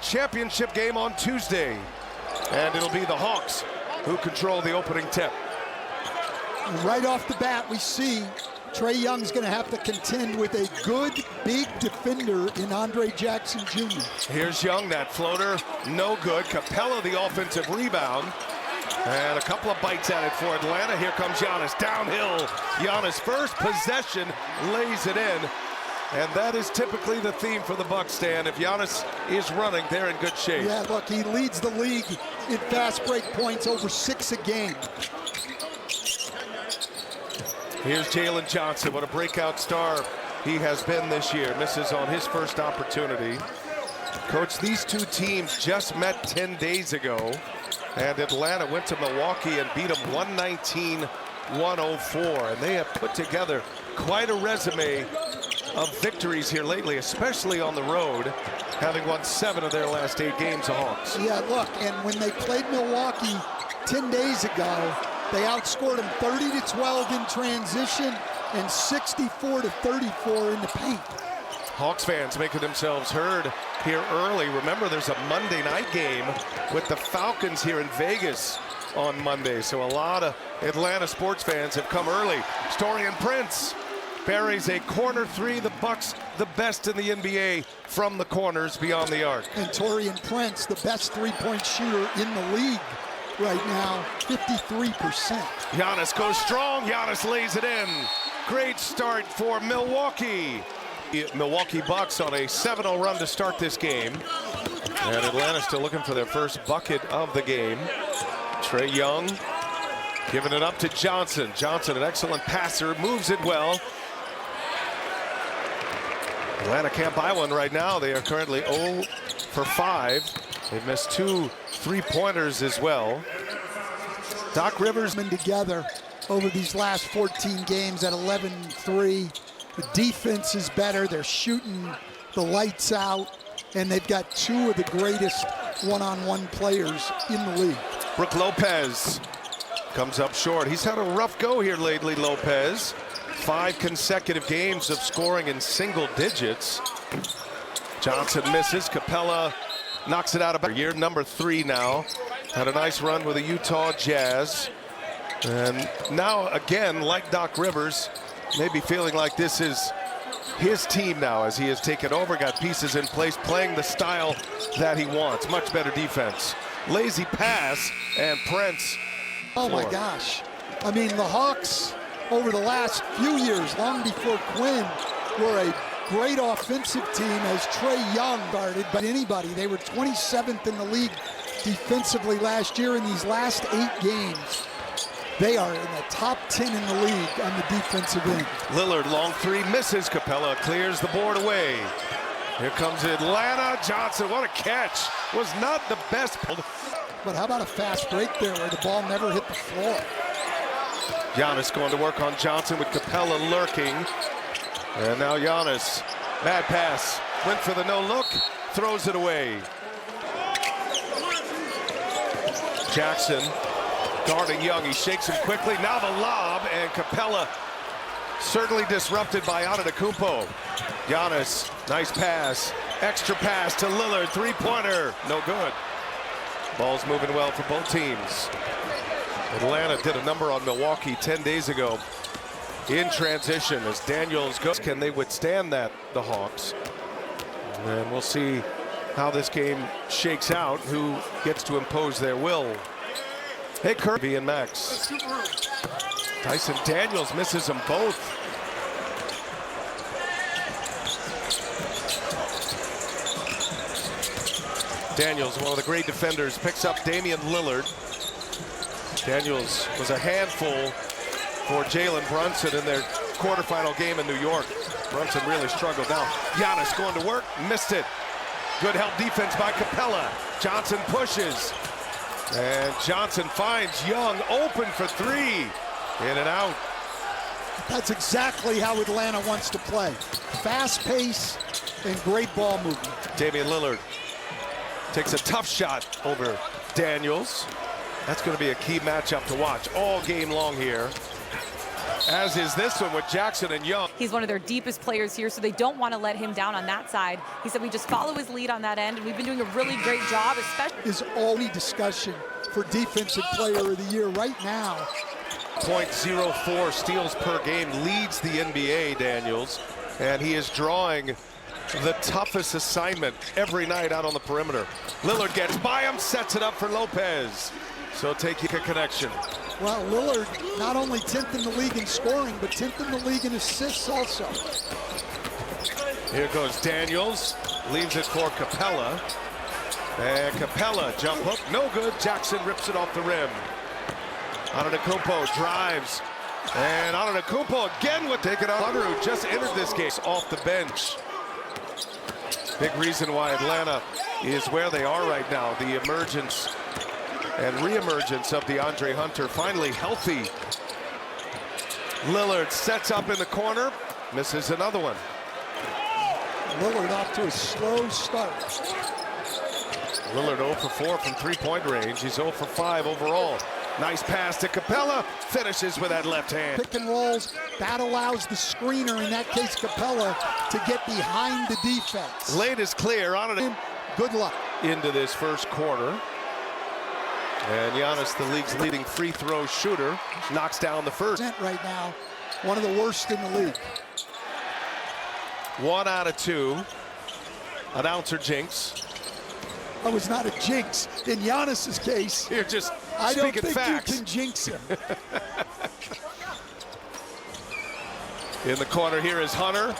championship game on Tuesday. And it'll be the Hawks who control the opening tip. Right off the bat, we see Trae Young's going to have to contend with a good, big defender in Andre Jackson Jr. Here's Young, that floater, no good. Capella, the offensive rebound. And a couple of bites at it for Atlanta. Here comes Giannis, downhill. Giannis, first possession, lays it in. And that is typically the theme for the Bucks, Stan. If Giannis is running, they're in good shape. Yeah, look, he leads the league in fast break points, over 6 a game. Here's Jalen Johnson. What a breakout star he has been this year. Misses on his first opportunity. Coach, these two teams just met 10 days ago, and Atlanta went to Milwaukee and beat them 119-104. And they have put together quite a resume of victories here lately, especially on the road, having won 7 of their last 8 games, the Hawks. Yeah, look, and when they played Milwaukee 10 days ago, they outscored them 30-12 in transition and 64-34 in the paint. Hawks fans making themselves heard here early. Remember, there's a Monday night game with the Falcons here in Vegas on Monday. So a lot of Atlanta sports fans have come early. Storian Prince buries a corner three. The Bucks, the best in the NBA from the corners beyond the arc. And Taurean Prince, the best three-point shooter in the league right now, 53%. Giannis goes strong. Giannis lays it in. Great start for Milwaukee. Milwaukee Bucks on a 7-0 run to start this game. And Atlanta still looking for their first bucket of the game. Trae Young giving it up to Johnson. Johnson, an excellent passer, moves it well. Atlanta can't buy one right now. They are currently 0 for 5. They've missed 2 3-pointers as well. Doc Rivers been together over these last 14 games at 11-3. The defense is better. They're shooting the lights out, and they've got 2 of the greatest one-on-one players in the league. Brook Lopez comes up short. He's had a rough go here lately, Lopez. 5 consecutive games of scoring in single digits. Johnson misses. Capella knocks it out of year number 3 now. Had a nice run with the Utah Jazz. And now, again, like Doc Rivers, maybe feeling like this is his team now as he has taken over, got pieces in place, playing the style that he wants. Much better defense. Lazy pass, and Prince. Oh my gosh. I mean, the Hawks over the last few years, long before Quinn, were a great offensive team as Trae Young guarded by anybody. They were 27th in the league defensively last year. In these last 8 games, they are in the top 10 in the league on the defensive end. Lillard, long 3, misses. Capella clears the board away. Here comes Atlanta. Johnson, what a catch. Was not the best. But how about a fast break there where the ball never hit the floor? Giannis going to work on Johnson with Capella lurking. And now Giannis, bad pass. Went for the no look, throws it away. Jackson guarding Young. He shakes him quickly. Now the lob, and Capella certainly disrupted by Antetokounmpo. Giannis, nice pass. Extra pass to Lillard. 3-pointer. No good. Ball's moving well for both teams. Atlanta did a number on Milwaukee 10 days ago in transition as Daniels goes. Can they withstand that, the Hawks? And we'll see how this game shakes out, who gets to impose their will. Hey, Kirby and Max. Tyson Daniels misses them both. Daniels, one of the great defenders, picks up Damian Lillard. Daniels was a handful for Jalen Brunson in their quarterfinal game in New York. Brunson really struggled. Now Giannis going to work, missed it. Good help defense by Capella. Johnson pushes. And Johnson finds Young open for 3. In and out. That's exactly how Atlanta wants to play. Fast pace and great ball movement. Damian Lillard takes a tough shot over Daniels. That's going to be a key matchup to watch all game long here. As is this one with Jackson and Young. He's one of their deepest players here, so they don't want to let him down on that side. He said we just follow his lead on that end, and we've been doing a really great job, especially. Is only discussion for Defensive Player of the Year right now. .04 steals per game, leads the NBA, Daniels, and he is drawing the toughest assignment every night out on the perimeter. Lillard gets by him, sets it up for Lopez. So taking a connection. Well, Lillard not only 10th in the league in scoring, but 10th in the league in assists also. Here goes Daniels, leaves it for Capella. And Capella, jump hook, no good. Jackson rips it off the rim. Antetokounmpo drives. And Antetokounmpo again with take it out. Hunter, who just entered this game, off the bench. Big reason why Atlanta is where they are right now. The emergence and re-emergence of DeAndre Hunter, finally healthy. Lillard sets up in the corner, misses another one. Lillard off to a slow start. Lillard 0 for 4 from three-point range. He's 0 for 5 overall. Nice pass to Capella, finishes with that left hand. Pick and rolls, that allows the screener, in that case Capella, to get behind the defense. Lane is clear on it. Good luck. Into this first quarter. And Giannis, the league's leading free throw shooter, knocks down the first. Right now, one of the worst in the league. 1 out of 2. Announcer jinx. That was not a jinx. In Giannis's case, You're just I don't speaking think facts. you can jinx him. In the corner here is Hunter.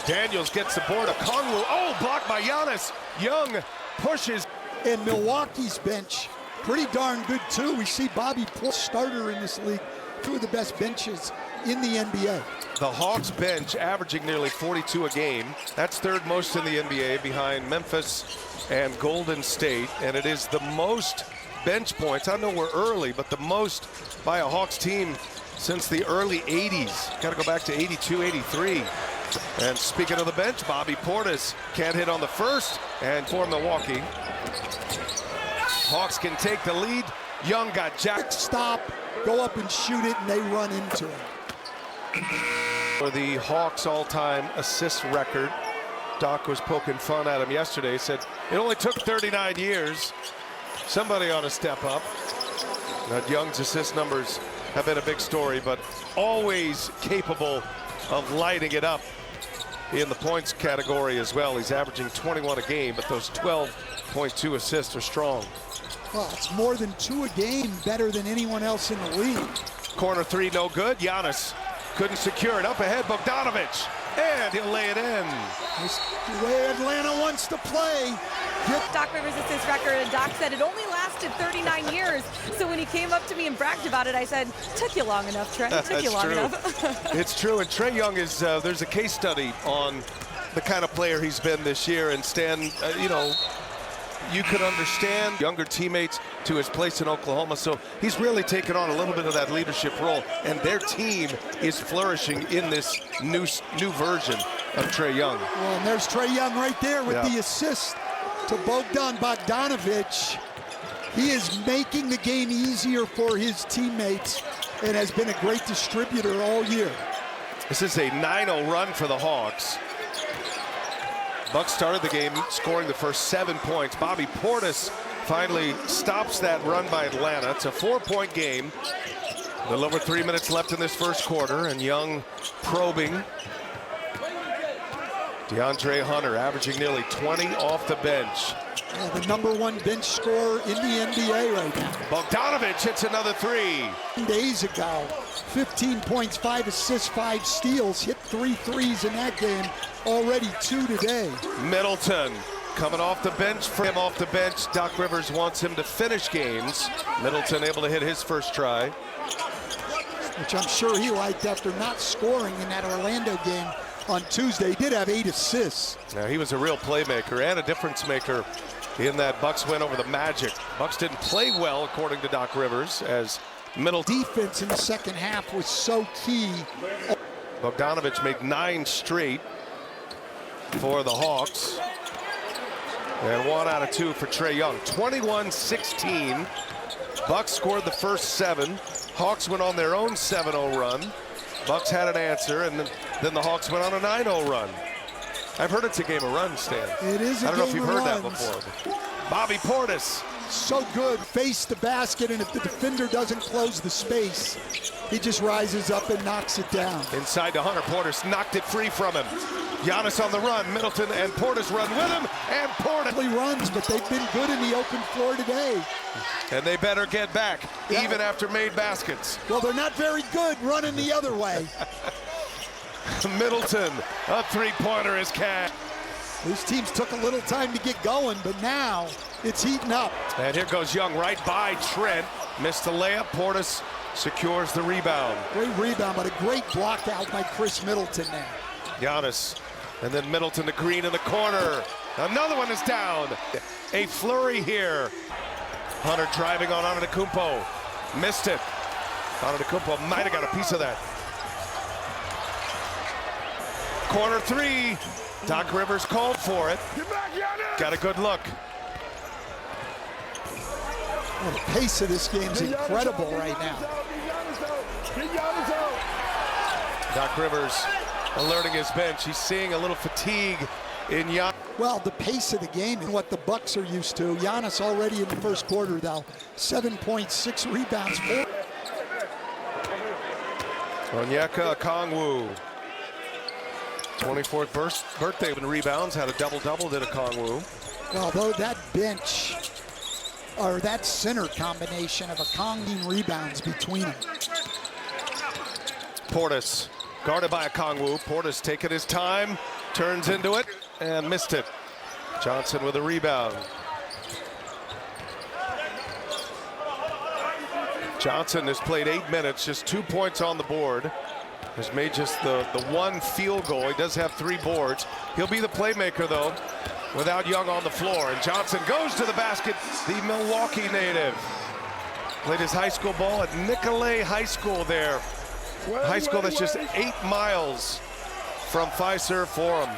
Daniels gets the board. Okongwu, oh, blocked by Giannis. Young pushes. And Milwaukee's bench, pretty darn good too. We see Bobby Portis, starter in this league, two of the best benches in the NBA. The Hawks bench averaging nearly 42 a game. That's third most in the NBA behind Memphis and Golden State. And it is the most bench points. I know we're early, but the most by a Hawks team since the early 80s. Got to go back to 82, 83. And speaking of the bench, Bobby Portis can't hit on the first. And for Milwaukee, Hawks can take the lead. Young got jacked. Stop, go up and shoot it, and they run into him. For the Hawks all-time assist record, Doc was poking fun at him yesterday. He said, it only took 39 years. Somebody ought to step up. Now, Young's assist numbers have been a big story, but always capable of lighting it up in the points category as well. He's averaging 21 a game, but those 12.2 assists are strong. Well, it's more than 2 a game, better than anyone else in the league. Corner three, no good. Giannis couldn't secure it. Up ahead, Bogdanovich, and he'll lay it in. That's the way Atlanta wants to play. Doc Rivers' assist record, and Doc said it only lasted 39 years. So when he came up to me and bragged about it, I said, took you long enough, Trey. Took you long enough. It's true, and Trae Young is, there's a case study on the kind of player he's been this year, and Stan, you know, you could understand younger teammates to his place in Oklahoma, so he's really taken on a little bit of that leadership role, and their team is flourishing in this new version of Trae Young. Well, and there's Trae Young right there with the assist to Bogdanovich. He is making the game easier for his teammates and has been a great distributor all year. This is a 9-0 run for the Hawks. Bucks started the game scoring the first 7 points. Bobby Portis finally stops that run by Atlanta. It's a 4-point game. A little over 3 minutes left in this first quarter, and Young probing. DeAndre Hunter averaging nearly 20 off the bench. Yeah, the #1 bench scorer in the NBA right now. Bogdanovich hits another three. Days ago, 15 points, 5 assists, 5 steals, hit 3 threes in that game, already 2 today. Middleton coming off the bench. For him off the bench, Doc Rivers wants him to finish games. Middleton able to hit his first try. Which I'm sure he liked after not scoring in that Orlando game on Tuesday. He did have 8 assists. Now, he was a real playmaker and a difference maker in that Bucks win over the Magic. Bucks didn't play well, according to Doc Rivers, as Middleton. Defense in the second half was so key. Bogdanovich made 9 straight for the Hawks. And 1 out of 2 for Trae Young. 21-16. Bucks scored the first 7. Hawks went on their own 7-0 run. Bucks had an answer, and then the Hawks went on a 9-0 run. I've heard it's a game of runs, Stan. It is a game of runs. I don't know if you've heard that before. Bobby Portis. So good, face the basket, and if the defender doesn't close the space, he just rises up and knocks it down. Inside to Hunter. Portis knocked it free from him. Giannis on the run. Middleton and Portis run with him, and Portis Runs, but they've been good in the open floor today. And they better get back, even after made baskets. Well, they're not very good running the other way. Middleton, a three-pointer is cash. These teams took a little time to get going, but now it's heating up. And here goes Young right by Trent. Missed the layup. Portis secures the rebound. Great rebound, but a great block out by Chris Middleton there. Giannis, and then Middleton to Green in the corner. Another one is down. A flurry here. Hunter driving on Antetokounmpo. Missed it. Antetokounmpo might have got a piece of that. Corner three. Doc Rivers called for it. Got a good look. Well, the pace of this game is incredible right now. Doc Rivers alerting his bench. He's seeing a little fatigue in Giannis. Well, the pace of the game and what the Bucks are used to. Giannis already in the first quarter, though. 7.6 rebounds. Onyeka Okongwu. 24th birthday in rebounds, had a double-double, did Okongwu. Well, though that bench, or that center combination of Okongwu rebounds between them. Portis, guarded by Okongwu. Portis taking his time, turns into it, and missed it. Johnson with a rebound. Johnson has played 8 minutes, just 2 points on the board. Has made just the one field goal. He does have 3 boards. He'll be the playmaker, though, without Young on the floor. And Johnson goes to the basket, the Milwaukee native. Played his high school ball at Nicolet High School there. High school that's just 8 miles from Fiserv Forum.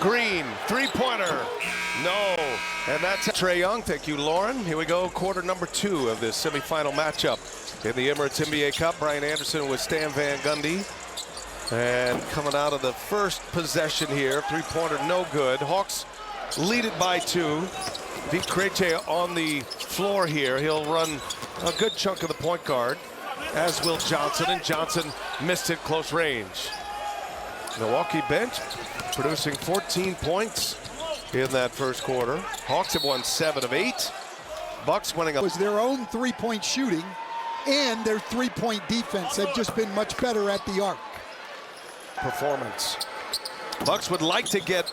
Green, three-pointer. No, and that's Trae Young. Thank you, Lauren. Here we go, quarter number 2 of this semifinal matchup in the Emirates NBA Cup. Brian Anderson with Stan Van Gundy. And coming out of the first possession here, three-pointer no good. Hawks lead it by 2. Vit Krejci on the floor here. He'll run a good chunk of the point guard, as will Johnson, and Johnson missed it close range. Milwaukee bench producing 14 points in that first quarter. Hawks have won 7 of 8. Bucks winning up. It was their own three-point shooting and their three-point defense. They've just been much better at the arc. Performance. Bucks would like to get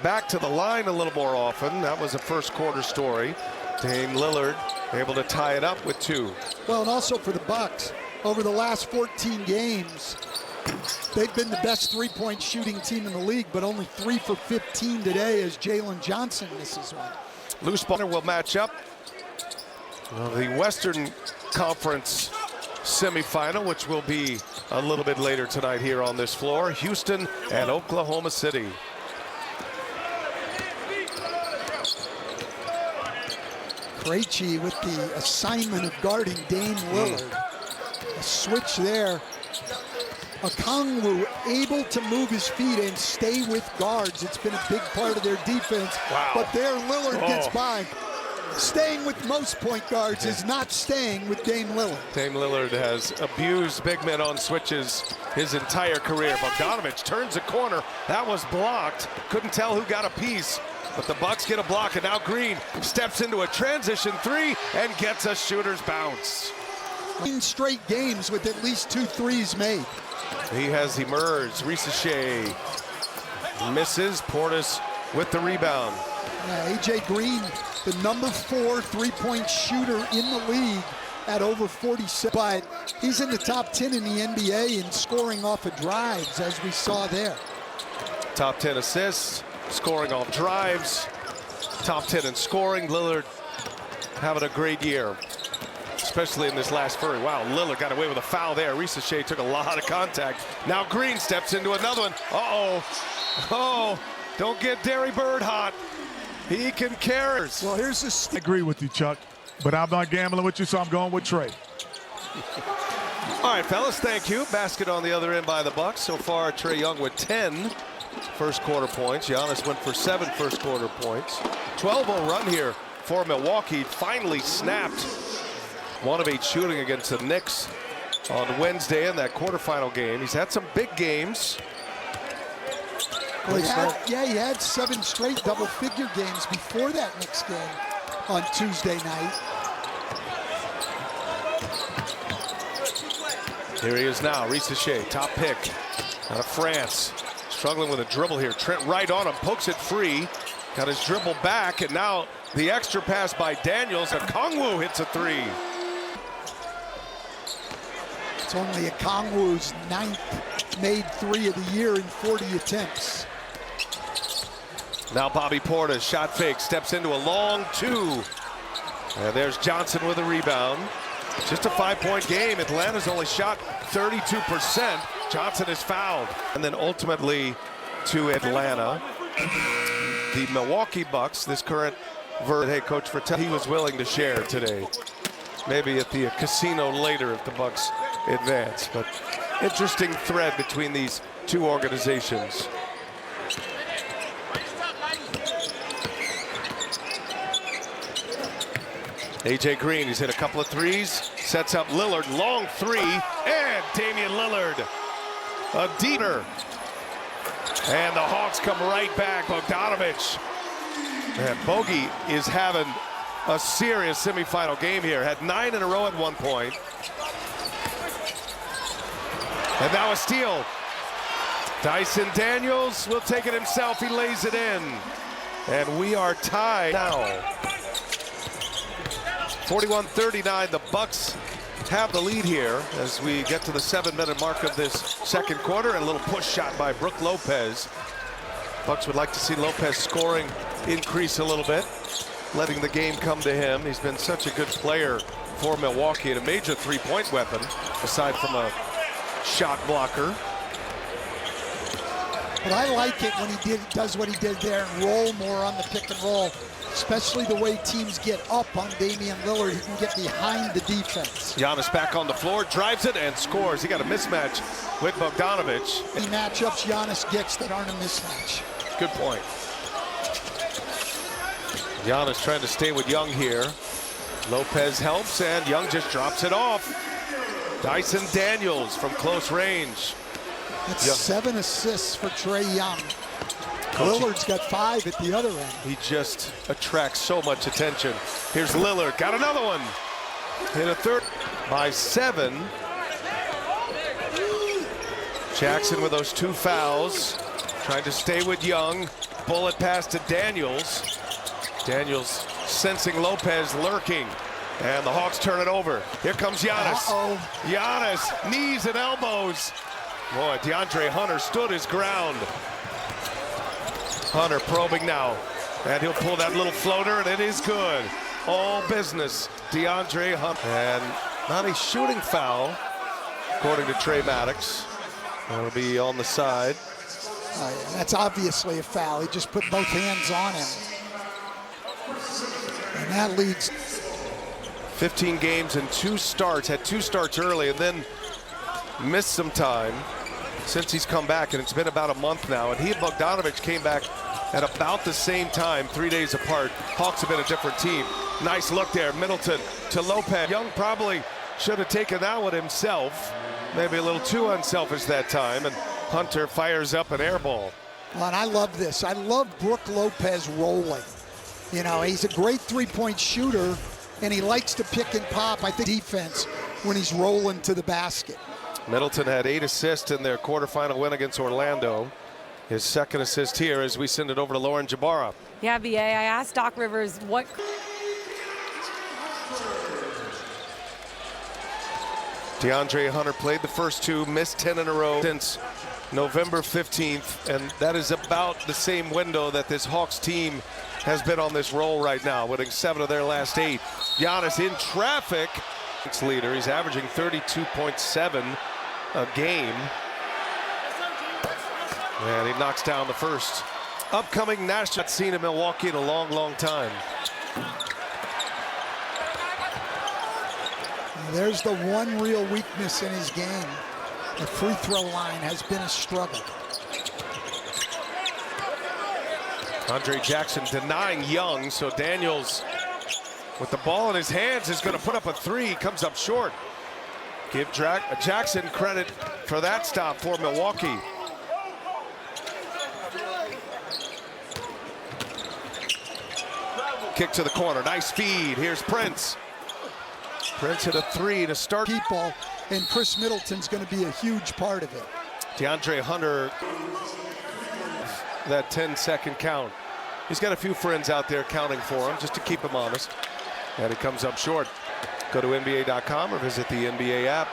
back to the line a little more often. That was a first quarter story. Dame Lillard able to tie it up with 2. Well, and also for the Bucks, over the last 14 games, they've been the best three-point shooting team in the league, but only 3 for 15 today as Jalen Johnson misses one. Loose ball will match up. The Western Conference semifinal, which will be a little bit later tonight here on this floor. Houston and Oklahoma City. Krejci with the assignment of guarding Dame Lillard. A switch there. Okongwu able to move his feet and stay with guards. It's been a big part of their defense. Wow. But there Lillard gets by. Staying with most point guards is not staying with Dame Lillard. Dame Lillard has abused big men on switches his entire career. Bogdanovich turns the corner. That was blocked. Couldn't tell who got a piece. But the Bucks get a block, and now Green steps into a transition 3 and gets a shooter's bounce. 9 straight games with at least 2 threes made. He has emerged. Risache misses. Portis with the rebound. A.J. Green, the number 4 three-point shooter in the league at over 47. But he's in the top 10 in the NBA in scoring off of drives, as we saw there. Top 10 assists, scoring off drives, top 10 in scoring. Lillard having a great year, especially in this last flurry. Wow, Lillard got away with a foul there. Risache took a lot of contact. Now Green steps into another one. Uh-oh. Oh, don't get Derry Bird hot. He can carry. Well, here's the I agree with you, Chuck. but I'm not gambling with you, so I'm going with Trey. All right, fellas, thank you. Basket on the other end by the Bucks. So far, Trae Young with 10 first quarter points. Giannis went for 7 first quarter points. 12-0 run here for Milwaukee. Finally snapped 1 of 8 shooting against the Knicks on Wednesday in that quarterfinal game. He's had some big games. Well, he had 7 straight double-figure games before that Knicks game on Tuesday night. Here he is now, Risacher, top pick out of France. Struggling with a dribble here. Trent right on him, pokes it free. Got his dribble back, and now the extra pass by Daniels. Okongwu hits a 3. It's only Okongwu's 9th made 3 of the year in 40 attempts. Now Bobby Portis, shot fake, steps into a long 2. And there's Johnson with a rebound. Just a 5-point game. Atlanta's only shot 32%. Johnson is fouled. And then ultimately to Atlanta. The Milwaukee Bucks, this current head coach for he was willing to share today. Maybe at the casino later if the Bucks advance. But interesting thread between these two organizations. AJ Green, he's hit a couple of threes, sets up Lillard, long 3, and Damian Lillard, a deeper. And the Hawks come right back. Bogdanovich. And Bogey is having a serious semifinal game here. Had 9 in a row at one point. And now a steal. Dyson Daniels will take it himself. He lays it in. And we are tied now. 41-39, the Bucks have the lead here as we get to the 7-minute mark of this second quarter. And a little push shot by Brook Lopez. Bucks would like to see Lopez scoring increase a little bit, letting the game come to him. He's been such a good player for Milwaukee and a major three-point weapon, aside from a shot blocker. But I like it when he does what he did there and roll more on the pick and roll. Especially the way teams get up on Damian Lillard. He can get behind the defense. Giannis back on the floor, drives it and scores. He got a mismatch with Bogdanovich. Any matchups Giannis gets that aren't a mismatch. Good point. Giannis trying to stay with Young here. Lopez helps and Young just drops it off. Dyson Daniels from close range. That's 7 assists for Trae Young. Lillard's got 5 at the other end. He just attracts so much attention. Here's Lillard, got another one. Hit a third by 7. Jackson with those 2 fouls. Trying to stay with Young. Bullet pass to Daniels. Daniels sensing Lopez lurking. And the Hawks turn it over. Here comes Giannis. Giannis, knees and elbows. Boy, DeAndre Hunter stood his ground. Hunter probing now, and he'll pull that little floater, and it is good. All business, DeAndre Hunter. And not a shooting foul, according to Trey Maddox. That'll be on the side. That's obviously a foul. He just put both hands on him. And that leads. 15 games and 2 starts, had 2 starts early, and then missed some time since he's come back, and it's been about a month now. And he and Bogdanovich came back at about the same time, 3 days apart. Hawks have been a different team. Nice look there, Middleton to Lopez. Young probably should have taken that one himself. Maybe a little too unselfish that time, and Hunter fires up an air ball. Well, and I love this. I love Brook Lopez rolling. You know, he's a great three-point shooter, and he likes to pick and pop, I think, defense when he's rolling to the basket. Middleton had 8 assists in their quarterfinal win against Orlando. His second assist here as we send it over to Lauren Jabara. Yeah, BA, I asked Doc Rivers what. DeAndre Hunter played the first 2, missed 10 in a row since November 15th, and that is about the same window that this Hawks team has been on this roll right now, winning 7 of their last 8. Giannis in traffic. Leader, he's averaging 32.7 a game. And he knocks down the first. Upcoming national scene in Milwaukee in a long, long time. There's the one real weakness in his game. The free throw line has been a struggle. Andre Jackson denying Young, so Daniels with the ball in his hands is going to put up a three. Comes up short. Give Jackson credit for that stop for Milwaukee. Kick to the corner, nice feed. Here's Prince. Prince hit a three to start. People, and Chris Middleton's going to be a huge part of it. DeAndre Hunter, that 10-second count. He's got a few friends out there counting for him just to keep him honest. And he comes up short. Go to NBA.com or visit the NBA app.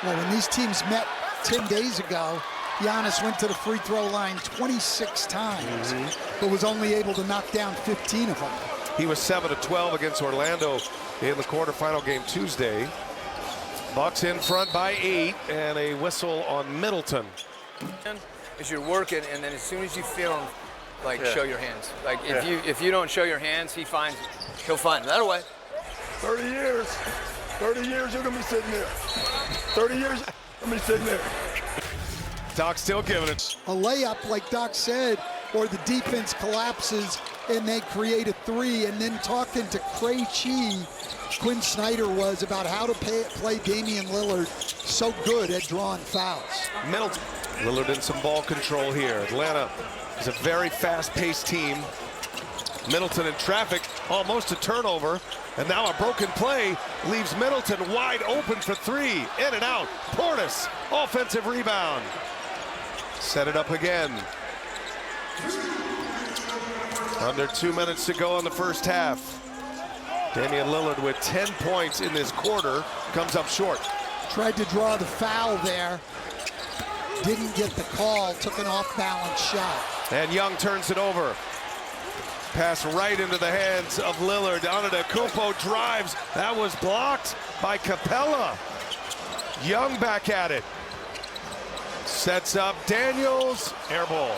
Well, when these teams met 10 days ago, Giannis went to the free throw line 26 times, but was only able to knock down 15 of them. He was 7 of 12 against Orlando in the quarterfinal game Tuesday. Bucks in front by 8, and a whistle on Middleton. Is you're working, and then as soon as you feel him, like, show your hands. Like, if you don't show your hands, he'll find that away. 30 years you're gonna be sitting there. 30 years, I'm gonna be sitting there. Doc still giving it. A layup, like Doc said, or the defense collapses and they create a three, and then talking to Quinn Snyder was about how to play Damian Lillard so good at drawing fouls. Middleton. Lillard in some ball control here. Atlanta is a very fast-paced team. Middleton in traffic, almost a turnover, and now a broken play leaves Middleton wide open for three. In and out. Portis, offensive rebound. Set it up again. Under 2 minutes to go in the first half. Damian Lillard with 10 points in this quarter, comes up short. Tried to draw the foul there. Didn't get the call, took an off-balance shot. And Young turns it over. Pass right into the hands of Lillard. Antetokounmpo drives. That was blocked by Capella. Young back at it. Sets up Daniels. Air ball.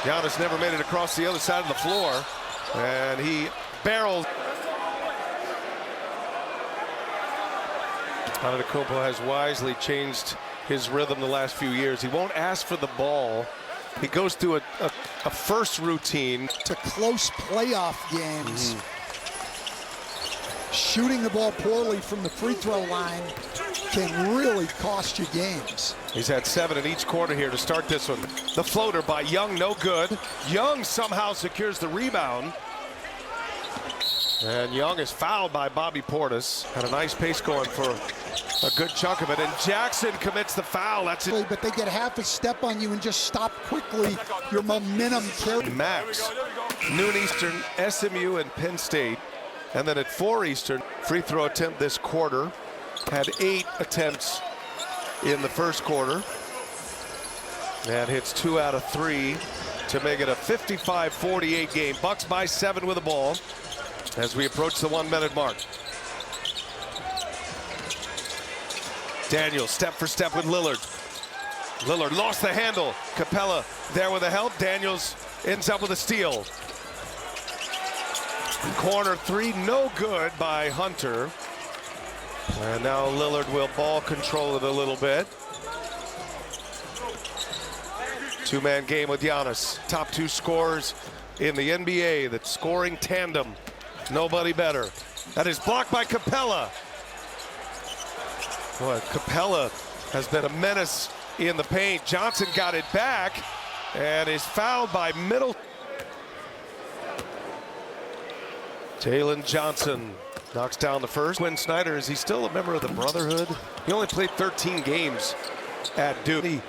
Giannis never made it across the other side of the floor. And he barrels. Antetokounmpo has wisely changed his rhythm the last few years. He won't ask for the ball. He goes through a first routine. To close playoff games, shooting the ball poorly from the free throw line can really cost you games. He's had 7 in each quarter here to start this one. The floater by Young, no good. Young somehow secures the rebound. And Young is fouled by Bobby Portis. Had a nice pace going for a good chunk of it. And Jackson commits the foul. That's it. But they get half a step on you and just stop quickly. Your momentum carries. Max, noon Eastern, SMU and Penn State. And then at 4 Eastern, free throw attempt this quarter. Had 8 attempts in the first quarter. And hits 2 out of 3 to make it a 55-48 game. Bucks by 7 with the ball as we approach the 1 minute mark. Daniels step for step with Lillard. Lillard lost the handle. Capella there with the help. Daniels ends up with a steal. Corner three, no good by Hunter. And now Lillard will ball control it a little bit. Two-man game with Giannis. Top 2 scorers in the NBA. The scoring tandem. Nobody better. That is blocked by Capella. Boy, Capella has been a menace in the paint. Johnson got it back and is fouled by Middleton. Jalen Johnson knocks down the first. Quinn Snyder, is he still a member of the Brotherhood? He only played 13 games at Duke. He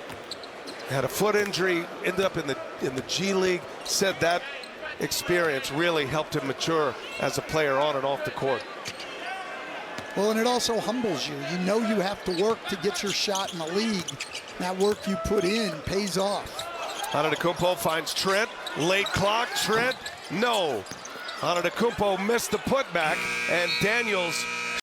had a foot injury, ended up in the G League. Said that experience really helped him mature as a player on and off the court. Well, and it also humbles you. You know you have to work to get your shot in the league. That work you put in pays off. Antetokounmpo finds Trent. Late clock. Trent, no. Antetokounmpo missed the putback, and Daniels